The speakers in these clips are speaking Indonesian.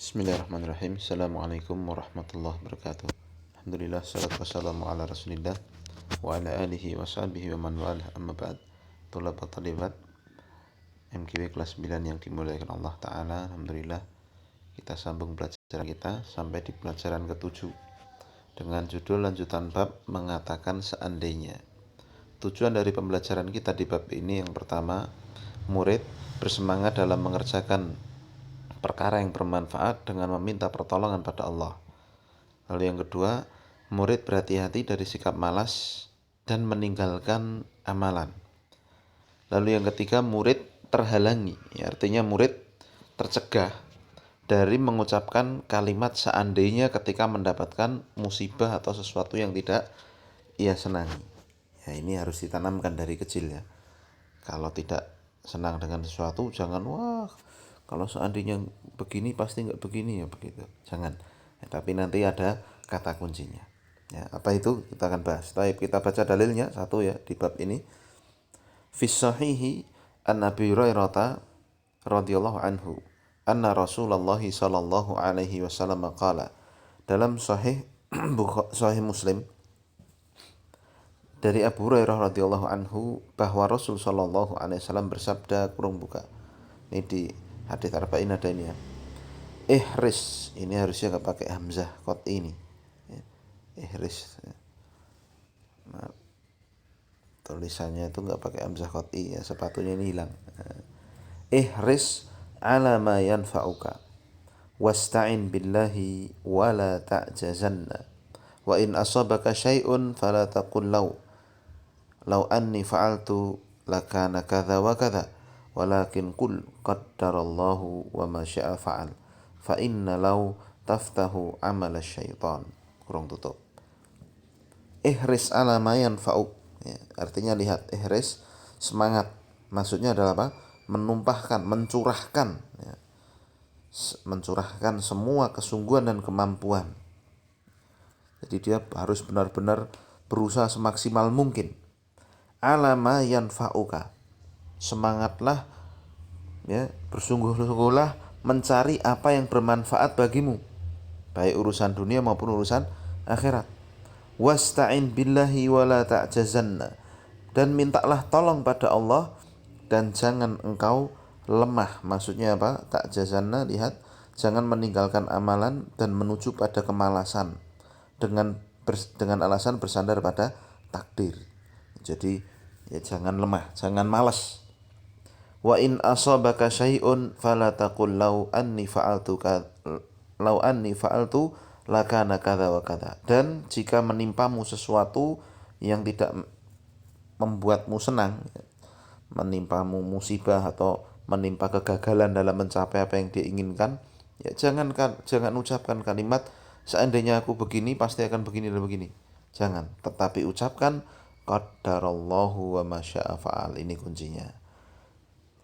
Bismillahirrahmanirrahim. Assalamualaikum warahmatullahi wabarakatuh. Alhamdulillah, salatu wassalamu ala rasulillah wa ala alihi wa sahbihi wa man walah, amma ba'd. Thulabat talibat MKW kelas 9 yang dimuliakan Allah Ta'ala. Alhamdulillah, kita sambung pelajaran kita sampai di pelajaran ke-7 dengan judul lanjutan bab mengatakan seandainya. Tujuan dari pembelajaran kita di bab ini yang pertama, murid bersemangat dalam mengerjakan perkara yang bermanfaat dengan meminta pertolongan pada Allah. Lalu yang kedua, murid berhati-hati dari sikap malas dan meninggalkan amalan. Lalu yang ketiga, murid terhalangi, artinya murid tercegah dari mengucapkan kalimat seandainya ketika mendapatkan musibah atau sesuatu yang tidak ia senangi. Ya, ini harus ditanamkan dari kecil ya. Kalau tidak senang dengan sesuatu, jangan kalau seandainya begini pasti nggak begini ya, begitu. Jangan. Ya, tapi nanti ada kata kuncinya. Ya, apa itu? Kita akan bahas. Kita baca dalilnya satu ya di bab ini. Fis sahihi an Abi Hurairah radhiyallahu anhu anna Rasulullah sallallahu alaihi wasallam qala. Dalam sahih sahih Muslim dari Abu Hurairah radhiyallahu anhu bahwa Rasul sallallahu alaihi wasallam bersabda, kurung buka. Ini di hadis arba'in ada ini ya. Ihris, ini harusnya nggak pakai hamzah qat ini. Ya. Ihris. Nah, tulisannya itu nggak pakai hamzah qat ya, sepatunya ini hilang. Ihris ala ma yanfa'uka wasta'in billahi wa la ta'jazanna wa in asabaka syai'un fala taqul law anni fa'altu lakana kadza wa kadza walakin qul qaddarallahu wa ma syaa fa'al fa inna law taftahu amal syaitan. Kurang tutup. Ihris ala ma yanfa'uk, ya, artinya lihat, ihris semangat, maksudnya adalah apa? Menumpahkan, mencurahkan ya. Mencurahkan semua kesungguhan dan kemampuan. Jadi dia harus benar-benar berusaha semaksimal mungkin. Ala ma yanfa'uka, semangatlah ya, bersungguh-sungguhlah mencari apa yang bermanfaat bagimu, baik urusan dunia maupun urusan akhirat. Wasta'in billahi wa la ta'jazanna, dan mintalah tolong pada Allah dan jangan engkau lemah. Maksudnya apa? Ta'jazanna, lihat, jangan meninggalkan amalan dan menuju pada kemalasan dengan alasan bersandar pada takdir. Jadi ya, jangan lemah, jangan malas. Wa in asabaka syai'un fala taqul law anni fa'altu lakana kadza wa kadza. Dan jika menimpamu sesuatu yang tidak membuatmu senang, menimpamu musibah atau menimpa kegagalan dalam mencapai apa yang dia inginkan, ya jangan ucapkan kalimat seandainya aku begini pasti akan begini dan begini. Jangan, tetapi ucapkan qaddarallahu wa ma syaa fa'al. Ini kuncinya.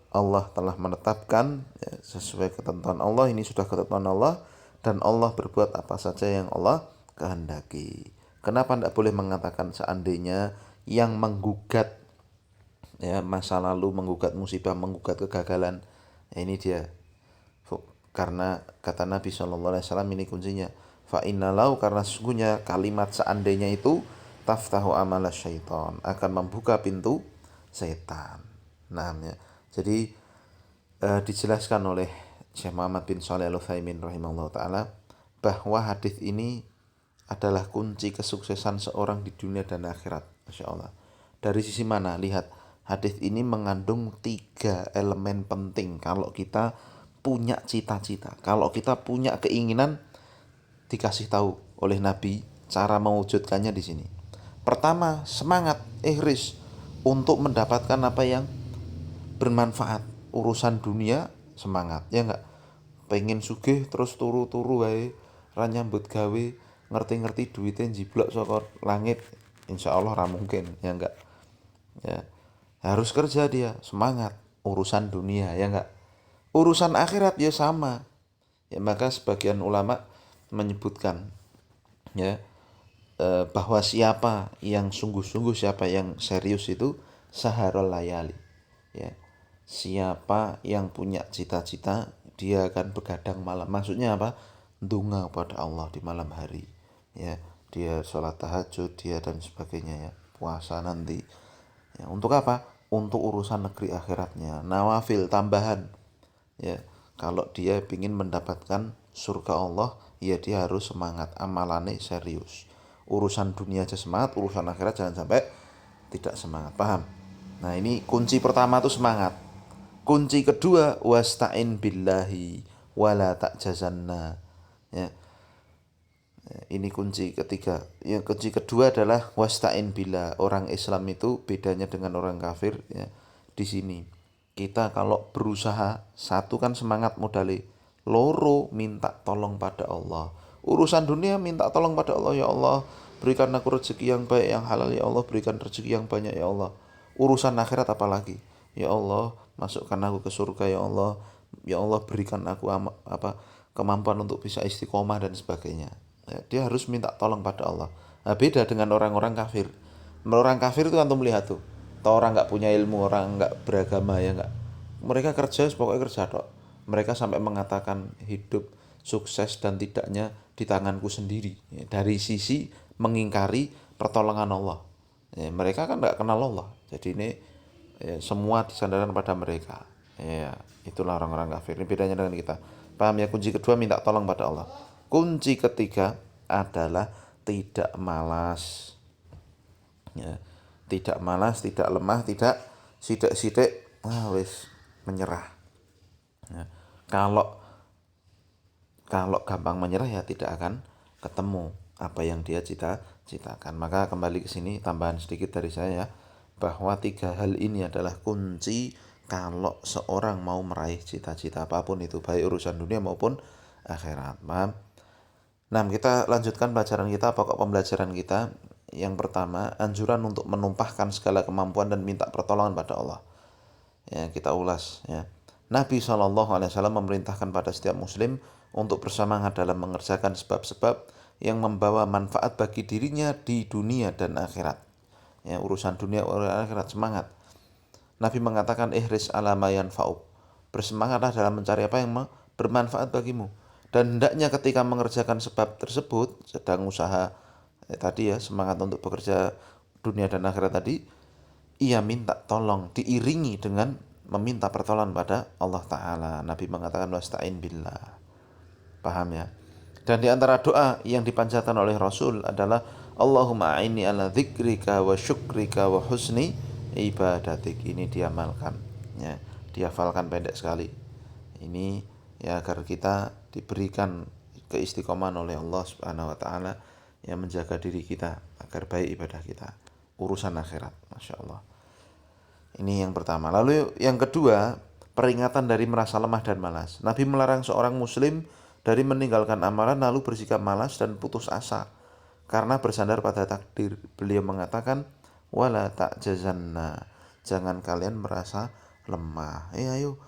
Allah telah menetapkan ya, sesuai ketentuan Allah, ini sudah ketentuan Allah, dan Allah berbuat apa saja yang Allah kehendaki. Kenapa tidak boleh mengatakan seandainya yang menggugat ya, masa lalu, menggugat musibah, menggugat kegagalan? Ya, ini dia. Karena kata Nabi SAW, ini kuncinya. Fa innalau, karena sesungguhnya kalimat seandainya itu taftahu amala syaitan, akan membuka pintu setan. Nah ya. Jadi dijelaskan oleh Syekh Muhammad bin Shalih Al-Utsaimin rahimahullah ta'ala bahwa hadis ini adalah kunci kesuksesan seorang di dunia dan akhirat. Masya Allah. Dari sisi mana? Lihat, hadis ini mengandung 3 elemen penting kalau kita punya cita-cita, kalau kita punya keinginan. Dikasih tahu oleh Nabi cara mewujudkannya di sini. Pertama, semangat, ihris untuk mendapatkan apa yang bermanfaat. Urusan dunia semangat, ya enggak? Pengen sugih terus turu-turu wae, ra nyambut gawe, ngerti-ngerti duitnya jiblok saka langit, insya Allah ra mungkin, ya enggak? Ya, harus kerja dia, semangat. Urusan dunia, ya enggak? Urusan akhirat ya sama. Ya, maka sebagian ulama menyebutkan ya bahwa siapa yang sungguh-sungguh, siapa yang serius itu saharul layali ya. Siapa yang punya cita-cita dia akan begadang malam. Maksudnya apa? Ndonga pada Allah di malam hari. Ya, dia sholat tahajud, dia dan sebagainya ya. Puasa nanti. Ya, untuk apa? Untuk urusan negeri akhiratnya. Nawafil tambahan. Ya, kalau dia ingin mendapatkan surga Allah, ya dia harus semangat, amalane serius. Urusan dunia aja semangat, urusan akhirat jangan sampai tidak semangat. Paham? Nah, ini kunci pertama tuh semangat. Kunci kedua wasta'in billahi wala ta'jazanna. Ya, ini kunci ketiga. Yang kunci kedua adalah wasta'in billah. Orang Islam itu bedanya dengan orang kafir ya. Di sini kita kalau berusaha, satu kan semangat modali, loro minta tolong pada Allah. Urusan dunia minta tolong pada Allah, ya Allah berikan aku rezeki yang baik yang halal, ya Allah berikan rezeki yang banyak, ya Allah. Urusan akhirat apalagi, ya Allah masukkan aku ke surga, ya Allah berikan aku kemampuan untuk bisa istiqomah dan sebagainya ya, dia harus minta tolong pada Allah. Nah, beda dengan orang-orang kafir. Orang kafir itu antum melihat tuh, tau orang nggak punya ilmu, orang nggak beragama ya nggak, mereka kerja pokoknya kerja tok. Mereka sampai mengatakan hidup sukses dan tidaknya di tanganku sendiri ya, dari sisi mengingkari pertolongan Allah ya, mereka kan nggak kenal Allah, jadi ini ya, semua disandarkan pada mereka ya. Itulah orang-orang kafir, ini bedanya dengan kita. Paham ya? Kunci kedua minta tolong pada Allah. Kunci ketiga adalah tidak malas ya. Tidak malas, tidak lemah, tidak sidik-sidik wis menyerah ya. Kalau kalau gampang menyerah ya tidak akan ketemu apa yang dia cita-citakan. Maka kembali ke sini tambahan sedikit dari saya ya, bahwa tiga hal ini adalah kunci kalau seorang mau meraih cita-cita apapun itu, baik urusan dunia maupun akhirat. Paham? Nah, kita lanjutkan pelajaran kita, pokok pembelajaran kita. Yang pertama, anjuran untuk menumpahkan segala kemampuan dan minta pertolongan pada Allah. Ya, kita ulas ya. Nabi SAW memerintahkan pada setiap muslim untuk bersemangat dalam mengerjakan sebab-sebab yang membawa manfaat bagi dirinya di dunia dan akhirat. Ya, urusan dunia urusan akhirat semangat. Nabi mengatakan ihris ala ma yanfa'uk. Bersemangatlah dalam mencari apa yang bermanfaat bagimu. Dan hendaknya ketika mengerjakan sebab tersebut, sedang usaha tadi ya, semangat untuk bekerja dunia dan akhirat tadi, ia minta tolong diiringi dengan meminta pertolongan pada Allah Ta'ala. Nabi mengatakan wasta'in billah. Paham ya? Dan di antara doa yang dipanjatkan oleh Rasul adalah Allahumma a'inni ala dzikrika wa syukrika wa husni ibadatik. Ini diamalkan ya, dihafalkan pendek sekali. Ini ya agar kita diberikan keistiqomahan oleh Allah Subhanahu wa taala yang menjaga diri kita agar baik ibadah kita. Urusan akhirat, Masya Allah. Ini yang pertama. Lalu yang kedua, peringatan dari merasa lemah dan malas. Nabi melarang seorang muslim dari meninggalkan amalan lalu bersikap malas dan putus asa karena bersandar pada takdir. Beliau mengatakan, wala ta'jazanna. Jangan kalian merasa lemah. Ayo,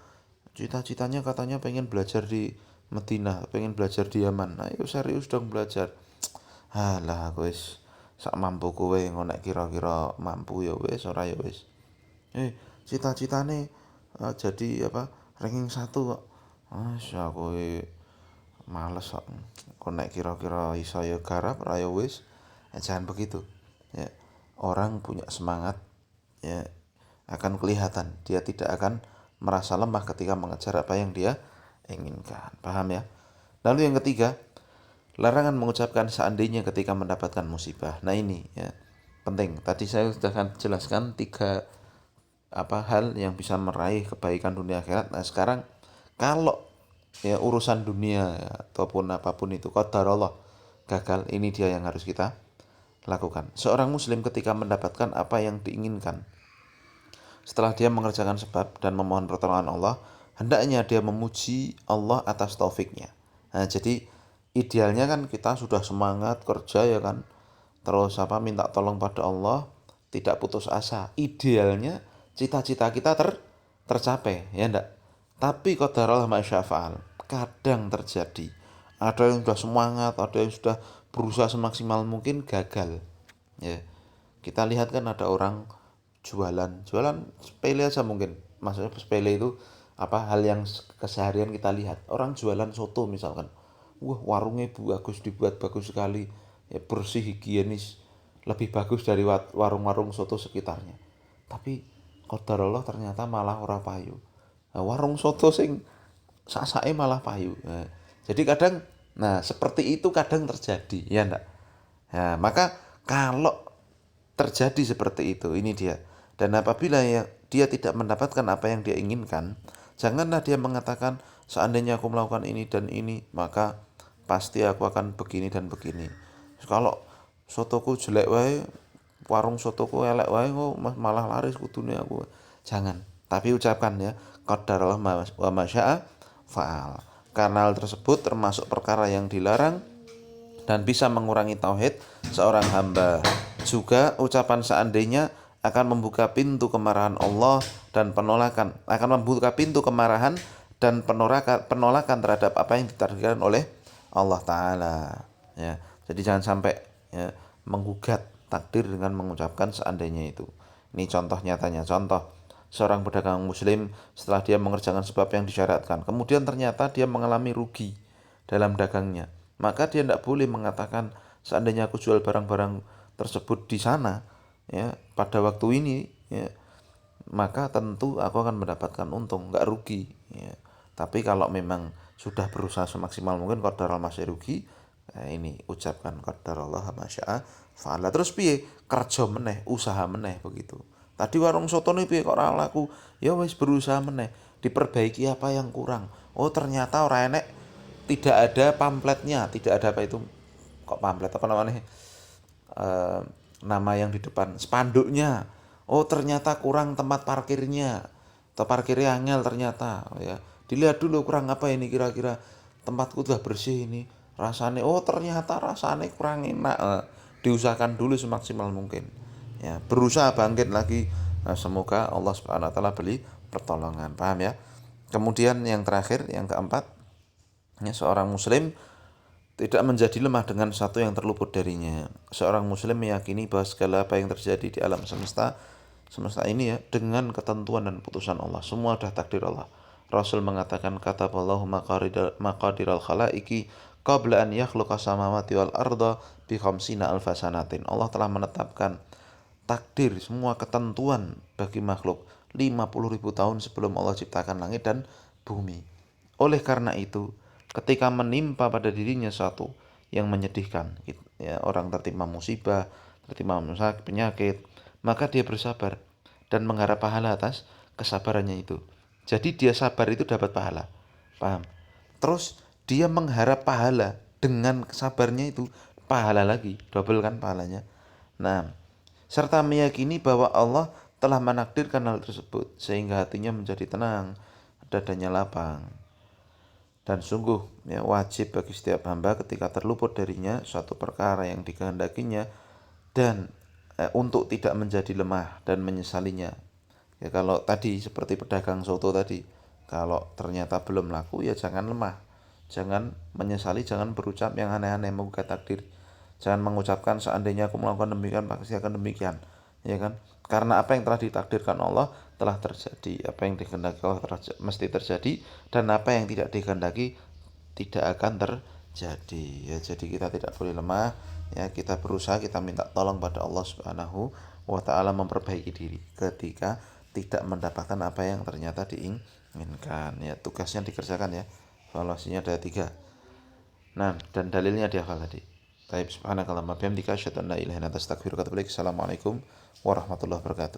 cita-citanya katanya pengen belajar di Madinah, pengen belajar di Yaman. Ayo serius dong belajar. Halah wis sak mampu kowe ngonek kira-kira mampu ya wis, ora ya wis. Cita-citane jadi apa? Ranking 1 kok. Aku males kok. Kok nek kira-kira iso ya garap ora ya wis. Jangan begitu. Ya. Orang punya semangat ya akan kelihatan, dia tidak akan merasa lemah ketika mengejar apa yang dia inginkan. Paham ya? Lalu yang ketiga, larangan mengucapkan seandainya ketika mendapatkan musibah. Nah ini ya penting. Tadi saya sudah jelaskan tiga hal yang bisa meraih kebaikan dunia akhirat. Nah sekarang kalau ya urusan dunia ya, ataupun apapun itu qadarullah gagal, ini dia yang harus kita lakukan. Seorang muslim ketika mendapatkan apa yang diinginkan, setelah dia mengerjakan sebab dan memohon pertolongan Allah, hendaknya dia memuji Allah atas taufiknya. Nah jadi idealnya kan kita sudah semangat kerja ya kan, terus minta tolong pada Allah, tidak putus asa. Idealnya cita-cita kita tercapai ya enggak. Tapi qadarullah ma syaa fa'al. Kadang terjadi ada yang sudah semangat, ada yang sudah berusaha semaksimal mungkin gagal ya. Kita lihat kan ada orang jualan sepele aja mungkin, maksudnya sepele itu hal yang keseharian kita lihat. Orang jualan soto misalkan, wah warungnya bagus, dibuat bagus sekali, ya bersih, higienis, lebih bagus dari warung-warung soto sekitarnya. Tapi qadarullah ternyata malah ora payu. Nah, warung soto sing sasake malah payu. Nah, jadi kadang, nah seperti itu kadang terjadi, ya enggak? Nah, maka kalau terjadi seperti itu, ini dia. Dan apabila dia tidak mendapatkan apa yang dia inginkan, janganlah dia mengatakan seandainya aku melakukan ini dan ini, maka pasti aku akan begini dan begini. Kalau sotoku jelek wae, warung sotoku elek wae kok malah laris kudune aku. Jangan. Tapi ucapkan ya, qadarallah wa masya'a fa'al. Karena hal tersebut termasuk perkara yang dilarang dan bisa mengurangi tauhid seorang hamba. Juga ucapan seandainya akan membuka pintu kemarahan Allah dan penolakan terhadap apa yang ditakdirkan oleh Allah Ta'ala, ya. Jadi jangan sampai, ya, menggugat takdir dengan mengucapkan seandainya itu. Ini contoh nyatanya. Contoh, seorang pedagang muslim setelah dia mengerjakan sebab yang disyaratkan, kemudian ternyata dia mengalami rugi dalam dagangnya, maka dia tidak boleh mengatakan seandainya aku jual barang-barang tersebut di sana, ya, pada waktu ini, ya, maka tentu aku akan mendapatkan untung, nggak rugi, ya. Tapi kalau memang sudah berusaha semaksimal mungkin, qadarullah masih rugi, ini ucapkan qadarullah masya'a fa'ala. Terus piye? Kerja meneh, usaha meneh begitu. Tadi warung soto nih piye kok ora laku? Ya wis berusaha meneh, diperbaiki apa yang kurang. Oh ternyata ora enek, tidak ada pamfletnya, tidak ada apa itu, kok pamflet apa namanya, eh, nama yang di depan spanduknya. Oh ternyata kurang tempat parkirnya, atau parkirnya angel ternyata, ya dilihat dulu kurang apa ini, kira-kira tempatku udah bersih ini rasanya, oh ternyata rasanya kurang enak. Diusahakan dulu semaksimal mungkin, ya berusaha bangkit lagi. Nah, semoga Allah Subhanahu wa taala beri pertolongan, paham ya. Kemudian yang terakhir, yang keempat, ya, seorang muslim tidak menjadi lemah dengan satu yang terluput darinya. Seorang muslim meyakini bahwa segala apa yang terjadi di alam semesta ini, ya, dengan ketentuan dan putusan Allah. Semua sudah takdir Allah. Rasul mengatakan, kataballahu maqadiral khalaiki qabla an yakhluqa samawati wal arda bi khamsina alfa sanatin. Allah telah menetapkan takdir, semua ketentuan bagi makhluk 50.000 tahun sebelum Allah ciptakan langit dan bumi. Oleh karena itu, ketika menimpa pada dirinya suatu yang menyedihkan, ya, orang tertimpa musibah, tertimpa penyakit, maka dia bersabar dan mengharap pahala atas kesabarannya itu. Jadi dia sabar itu dapat pahala, paham? Terus dia mengharap pahala dengan sabarnya itu, pahala lagi, double kan pahalanya. Nah, serta meyakini bahwa Allah telah menakdirkan hal tersebut sehingga hatinya menjadi tenang, dadanya lapang. Dan sungguh, ya, wajib bagi setiap hamba ketika terluput darinya suatu perkara yang dikehendakinya, dan untuk tidak menjadi lemah dan menyesalinya. Ya kalau tadi seperti pedagang soto tadi, kalau ternyata belum laku, ya jangan lemah, jangan menyesali, jangan berucap yang aneh-aneh menggugat takdir. Jangan mengucapkan seandainya aku melakukan demikian pasti akan demikian, ya kan? Karena apa yang telah ditakdirkan Allah telah terjadi, apa yang dikehendaki Allah mesti terjadi, dan apa yang tidak dikehendaki tidak akan terjadi, ya. Jadi kita tidak boleh lemah, ya, kita berusaha, kita minta tolong pada Allah Subhanahu wa taala memperbaiki diri ketika tidak mendapatkan apa yang ternyata diinginkan, ya. Tugasnya dikerjakan, ya. Evaluasinya ada 3. Nah, dan dalilnya dihafal tadi. Baik, subhanakallahumma bihamdika asyhadu an la ilaha illa anta astaghfiruka wa atubu ilaik. Assalamualaikum warahmatullahi wabarakatuh.